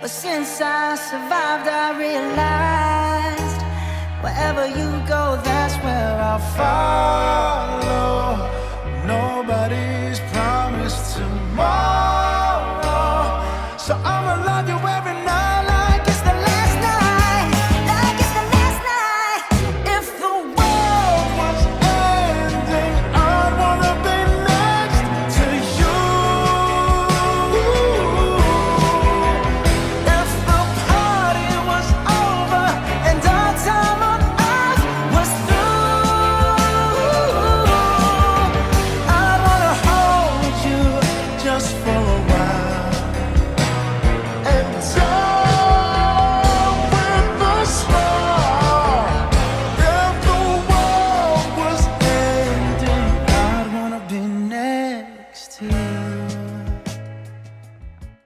But since I survived, I realized wherever you go, that's where I'll follow. Nobody's promised tomorrow, so I'ma love you every night.